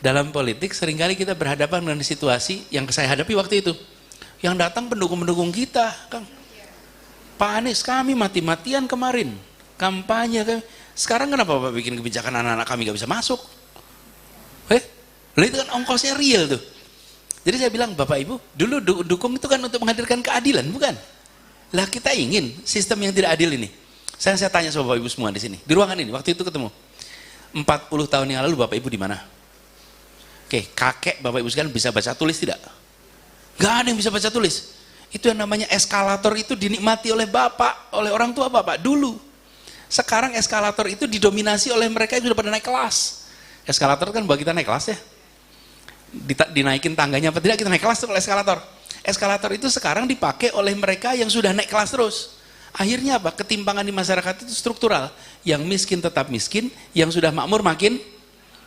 dalam politik seringkali kita berhadapan dengan situasi yang saya hadapi waktu itu. Yang datang pendukung-pendukung kita, Kang. Pak Anies, kami mati-matian kemarin, kampanye kami. Sekarang kenapa Bapak bikin kebijakan anak-anak kami gak bisa masuk? Itu kan ongkosnya real tuh. Jadi saya bilang, Bapak Ibu, dulu dukung itu kan untuk menghadirkan keadilan, bukan? Lah kita ingin sistem yang tidak adil ini. Saya tanya sama Bapak Ibu semua di sini, di ruangan ini, waktu itu ketemu. 40 tahun yang lalu Bapak Ibu di mana? Oke, kakek Bapak Ibu sekalian bisa baca tulis tidak? Gak ada yang bisa baca tulis. Itu yang namanya eskalator itu dinikmati oleh Bapak, oleh orang tua Bapak dulu. Sekarang eskalator itu didominasi oleh mereka yang sudah pada naik kelas. Eskalator kan buat kita naik kelas ya. Dinaikin tangganya apa tidak, kita naik kelas tuh kalau eskalator. Eskalator itu sekarang dipakai oleh mereka yang sudah naik kelas terus. Akhirnya apa? Ketimpangan di masyarakat itu struktural. Yang miskin tetap miskin, yang sudah makmur makin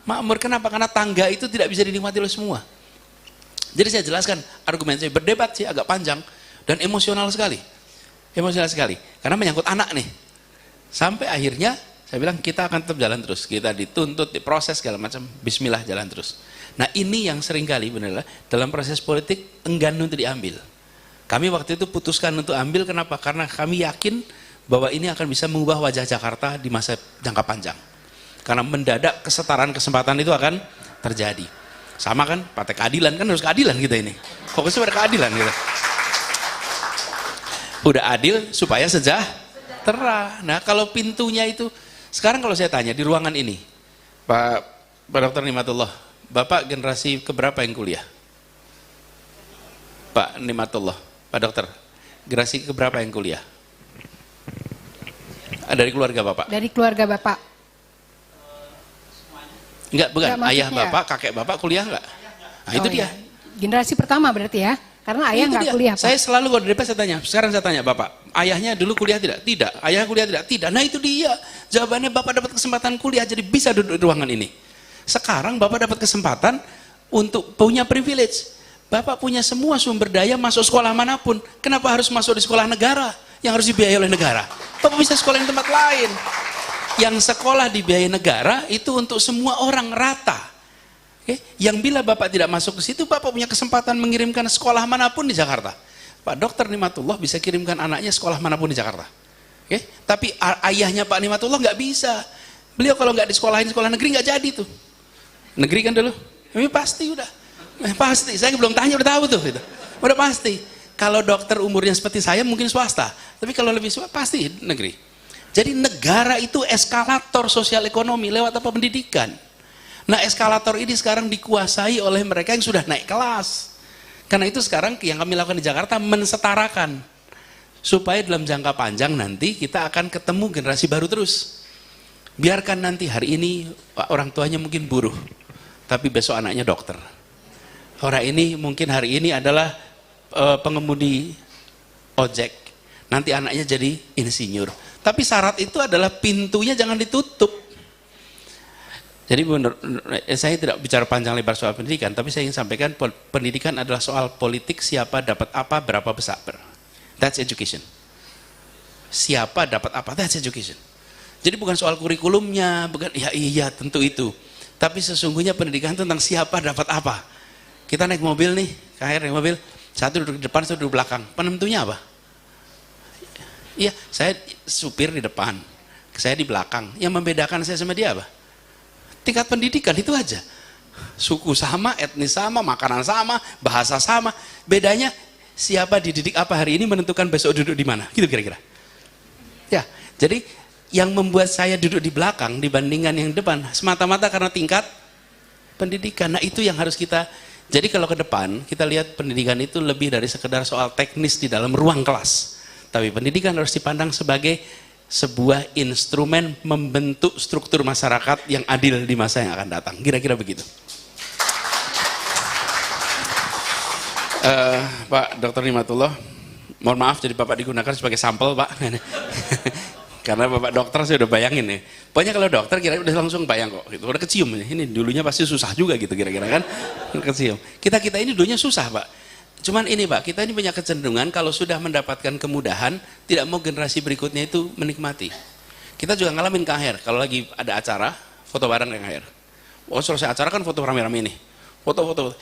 makmur. Kenapa? Karena tangga itu tidak bisa dinikmati oleh semua. Jadi saya jelaskan argumen saya, berdebat sih agak panjang dan emosional sekali. Emosional sekali. Karena menyangkut anak nih. Sampai akhirnya saya bilang kita akan tetap jalan terus. Kita dituntut, diproses segala macam. Bismillah jalan terus. Nah ini yang seringkali benar dalam proses politik enggan untuk diambil. Kami waktu itu putuskan untuk ambil, kenapa? Karena kami yakin bahwa ini akan bisa mengubah wajah Jakarta di masa jangka panjang. Karena mendadak kesetaraan kesempatan itu akan terjadi. Sama kan, partai keadilan, kan harus keadilan kita ini. Fokusnya pada keadilan kita. Udah adil supaya sejahtera. Nah kalau pintunya itu, sekarang kalau saya tanya di ruangan ini, Pak Dr. Nimatullah, Bapak generasi keberapa yang kuliah? Pak Nimatullah, Pak Dokter, generasi keberapa yang kuliah? Dari keluarga Bapak? Dari keluarga Bapak. Enggak, bukan. Enggak, ayah Bapak, kakek Bapak kuliah enggak? Nah itu dia. Ya. Generasi pertama berarti ya? Karena ayah nggak kuliah, Pak. Saya selalu kalau di depan saya tanya, sekarang saya tanya Bapak, ayahnya dulu kuliah tidak? Tidak. Ayah kuliah tidak? Tidak. Nah itu dia. Jawabannya Bapak dapat kesempatan kuliah, jadi bisa duduk di ruangan ini. Sekarang Bapak dapat kesempatan untuk punya privilege. Bapak punya semua sumber daya masuk sekolah manapun. Kenapa harus masuk di sekolah negara yang harus dibiayai oleh negara? Bapak bisa sekolah di tempat lain. Yang sekolah dibiayai negara itu untuk semua orang rata. Yang bila Bapak tidak masuk ke situ, Bapak punya kesempatan mengirimkan sekolah manapun di Jakarta. Pak Dr. Nimatullah bisa kirimkan anaknya sekolah manapun di Jakarta. Tapi ayahnya Pak Nimatullah nggak bisa. Beliau kalau nggak di sekolahin sekolah negeri nggak jadi tuh. Negeri kan dulu, ini pasti udah, pasti. Saya belum tanya udah tahu tuh, gitu. Udah pasti. Kalau dokter umurnya seperti saya mungkin swasta, tapi kalau lebih swasta pasti negeri. Jadi negara itu eskalator sosial ekonomi lewat apa? Pendidikan. Nah eskalator ini sekarang dikuasai oleh mereka yang sudah naik kelas. Karena itu sekarang yang kami lakukan di Jakarta mensetarakan, supaya dalam jangka panjang nanti kita akan ketemu generasi baru terus. Biarkan nanti hari ini orang tuanya mungkin buruh, tapi besok anaknya dokter. Orang ini mungkin hari ini adalah pengemudi ojek, nanti anaknya jadi insinyur. Tapi syarat itu adalah pintunya jangan ditutup. Jadi saya tidak bicara panjang lebar soal pendidikan, tapi saya ingin sampaikan pendidikan adalah soal politik, siapa dapat apa, berapa besar. That's education. Siapa dapat apa, that's education. Jadi bukan soal kurikulumnya, bukan ya iya tentu itu. Tapi sesungguhnya pendidikan tentang siapa dapat apa. Kita naik mobil nih, naik mobil, satu duduk di depan, satu duduk di belakang. Penentunya apa? Iya, saya supir di depan, saya di belakang. Yang membedakan saya sama dia apa? Tingkat pendidikan itu aja. Suku sama, etnis sama, makanan sama, bahasa sama. Bedanya siapa dididik apa hari ini menentukan besok duduk di mana. Gitu kira-kira. Ya, jadi yang membuat saya duduk di belakang dibandingkan yang depan semata-mata karena tingkat pendidikan. Nah itu yang harus kita, jadi kalau ke depan kita lihat pendidikan itu lebih dari sekedar soal teknis di dalam ruang kelas, tapi pendidikan harus dipandang sebagai sebuah instrumen membentuk struktur masyarakat yang adil di masa yang akan datang. Kira-kira begitu. Pak Dr. Nimatullah, mohon maaf jadi Bapak digunakan sebagai sampel Pak. Karena Bapak dokter saya udah bayangin nih. Pokoknya kalau dokter kira udah langsung bayang kok. Gitu. Udah kecium. Ini dulunya pasti susah juga gitu kira-kira kan. Kecium. Kita ini dulunya susah Pak. Cuman ini Pak, kita ini punya kecenderungan kalau sudah mendapatkan kemudahan, tidak mau generasi berikutnya itu menikmati. Kita juga ngalamin KHR. Kalau lagi ada acara, foto bareng KHR. Oh, selesai acara kan foto rame-rame nih. Foto-foto.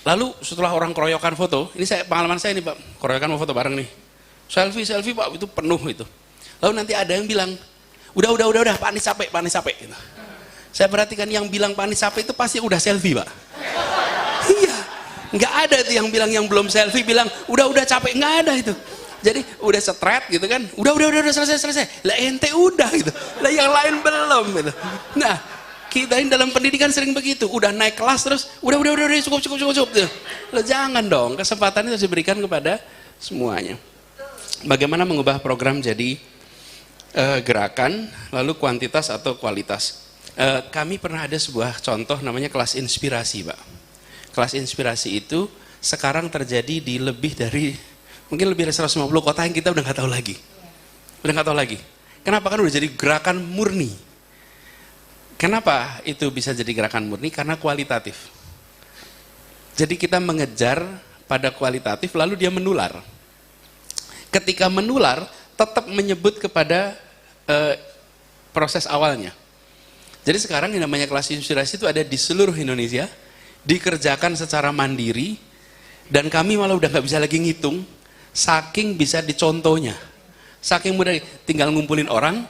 Lalu setelah orang keroyokan foto, ini pengalaman saya nih Pak, keroyokan mau foto bareng nih. Selfie Pak, itu penuh itu. Lalu nanti ada yang bilang, udah, Pak Anies capek. Gitu. Saya perhatikan yang bilang Pak Anies capek itu pasti udah selfie Pak. Iya, nggak ada tuh yang bilang yang belum selfie bilang udah capek, nggak ada itu. Jadi udah setret gitu kan, udah selesai. Lah ente udah gitu, lah yang lain belum gitu. Nah, kita ini dalam pendidikan sering begitu, udah naik kelas terus, udah cukup gitu. Lah jangan dong, kesempatan itu harus diberikan kepada semuanya. Bagaimana mengubah program jadi gerakan, lalu kuantitas atau kualitas? Kami pernah ada sebuah contoh namanya kelas inspirasi Pak. Kelas inspirasi itu sekarang terjadi di mungkin lebih dari 150 kota yang kita udah nggak tahu lagi. Kenapa? Kan udah jadi gerakan murni. Kenapa itu bisa jadi gerakan murni? Karena kualitatif. Jadi kita mengejar pada kualitatif lalu dia menular. Ketika menular tetap menyebut kepada proses awalnya. Jadi sekarang yang namanya kelas inspirasi itu ada di seluruh Indonesia, dikerjakan secara mandiri, dan kami malah udah nggak bisa lagi ngitung, saking bisa dicontohnya, saking mudah, tinggal ngumpulin orang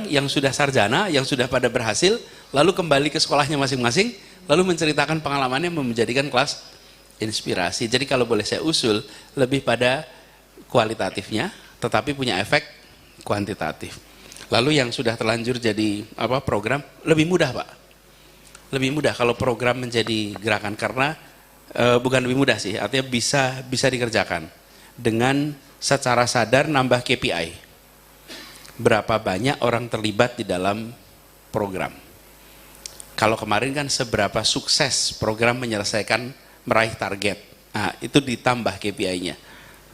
yang sudah sarjana, yang sudah pada berhasil, lalu kembali ke sekolahnya masing-masing, lalu menceritakan pengalamannya menjadikan kelas inspirasi. Jadi kalau boleh saya usul, lebih pada kualitatifnya, tetapi punya efek kuantitatif. Lalu yang sudah terlanjur jadi program, lebih mudah Pak. Lebih mudah kalau program menjadi gerakan, karena bukan lebih mudah sih, artinya bisa dikerjakan dengan secara sadar nambah KPI. Berapa banyak orang terlibat di dalam program. Kalau kemarin kan seberapa sukses program meraih target. Nah, itu ditambah KPI-nya.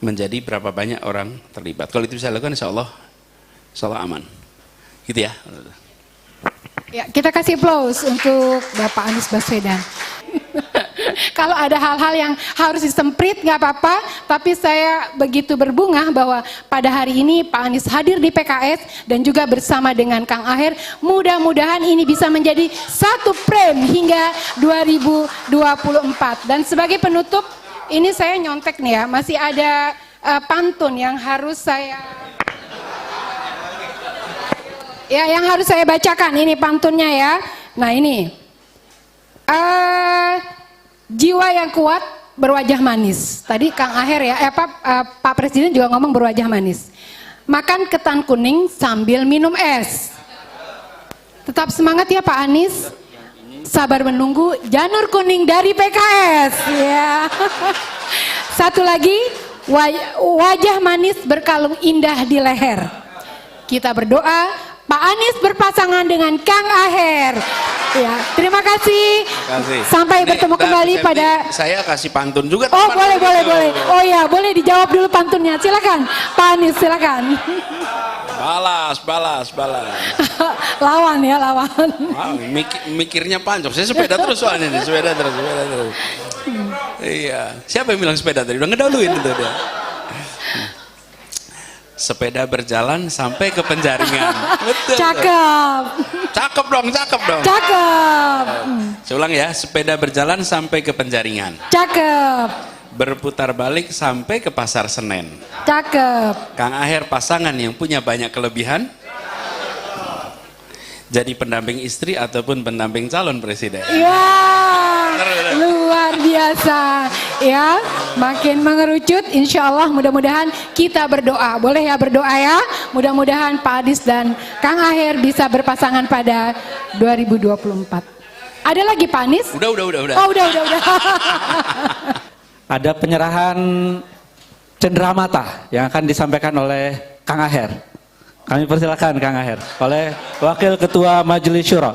Menjadi berapa banyak orang terlibat. Kalau itu bisa dilakukan, insya Allah aman. Gitu ya. Ya, kita kasih applause untuk Bapak Anies Baswedan. Kalau ada hal-hal yang harus disemprit nggak apa-apa, tapi saya begitu berbunga bahwa pada hari ini Pak Anies hadir di PKS dan juga bersama dengan Kang Aher. Mudah-mudahan ini bisa menjadi satu frame hingga 2024. Dan sebagai penutup, ini saya nyontek nih ya, masih ada pantun yang harus saya bacakan. Ini pantunnya ya. Nah ini, jiwa yang kuat berwajah manis. Tadi Kang Aher ya, Pak Presiden juga ngomong berwajah manis. Makan ketan kuning sambil minum es. Tetap semangat ya Pak Anies. Sabar menunggu janur kuning dari PKS. Ya. Satu lagi, wajah manis berkalung indah di leher. Kita berdoa Pak Anies berpasangan dengan Kang Aher. Ya, terima kasih. Sampai bertemu kembali pada. Saya kasih pantun juga. Oh, boleh. Oh ya, boleh dijawab dulu pantunnya. Silakan, Pak Anies, silakan. Balas. Lawan. Wow, mikirnya panjang. Saya sepeda terus soalnya nih, sepeda terus. Iya. Siapa yang bilang sepeda tadi? Udah ngedahuluin itu dia. Sepeda berjalan sampai ke penjaringan. Betul. Cakep dong. Saya ulang ya, sepeda berjalan sampai ke penjaringan. Cakep. Berputar balik sampai ke Pasar Senen. Cakep. Kang Aher pasangan yang punya banyak kelebihan. Jadi pendamping istri ataupun pendamping calon presiden. Iya. Luar biasa ya, makin mengerucut. Insya Allah mudah-mudahan kita berdoa, boleh ya berdoa ya, mudah-mudahan Pak Anies dan Kang Aher bisa berpasangan pada 2024. Ada lagi Pak Anies? Udah. Oh udah. Ada penyerahan cenderamata yang akan disampaikan oleh Kang Aher. Kami persilakan Kang Aher oleh Wakil Ketua Majelis Syuro.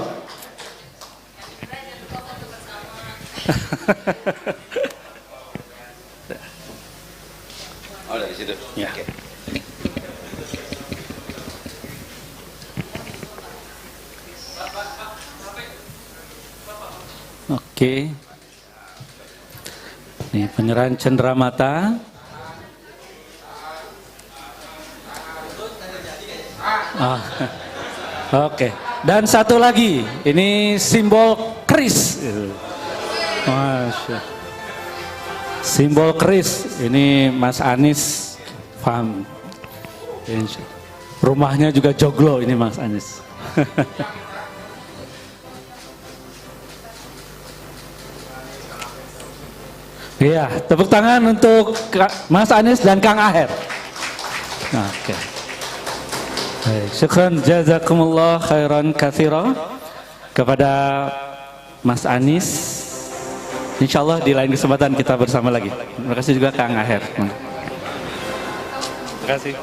Oh dari situ. Ya. Oke. Ini penyerahan cenderamata. Oh. Oke. Dan satu lagi, ini simbol keris. Masya. Simbol keris, ini Mas Anies paham. Rumahnya juga joglo ini Mas Anies. Iya, tepuk tangan untuk Mas Anies dan Kang Aher. Oke. Baik, syukran jazakumullah khairan katsira kepada Mas Anies. Insyaallah di lain kesempatan kita bersama lagi. Terima kasih juga Kang Aher. Terima kasih.